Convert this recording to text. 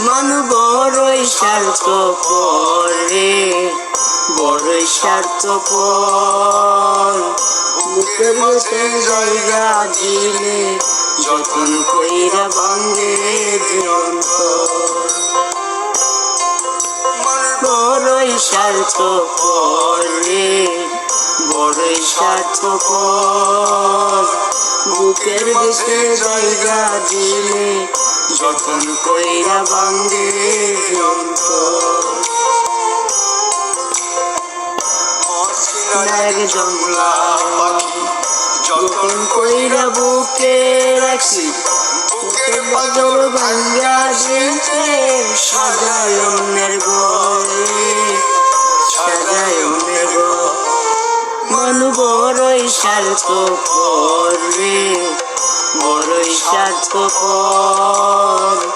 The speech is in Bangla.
মন বড়ই স্বার্থপর রে, বড়ই স্বার্থপর। বুকের বসে জায়গা দিলে যতন কইরা ভাঙে যে অন্তর। বড়ই স্বার্থপর রে, বড়ই স্বার্থপর। বুকের দেশে জায়গা দিলে যতন কইরা ভাঙে যে অন্তর। এক জংলা পাখি যতন কইরা বুকে রাখছি, বুকের বাদর ভাঙ্গা দিতে সাজায় অন্যের ঘরে, সাজায় অন্যের ঘর। মন বড়ই স্বার্থপর রে, বড়ই স্বার্থপর।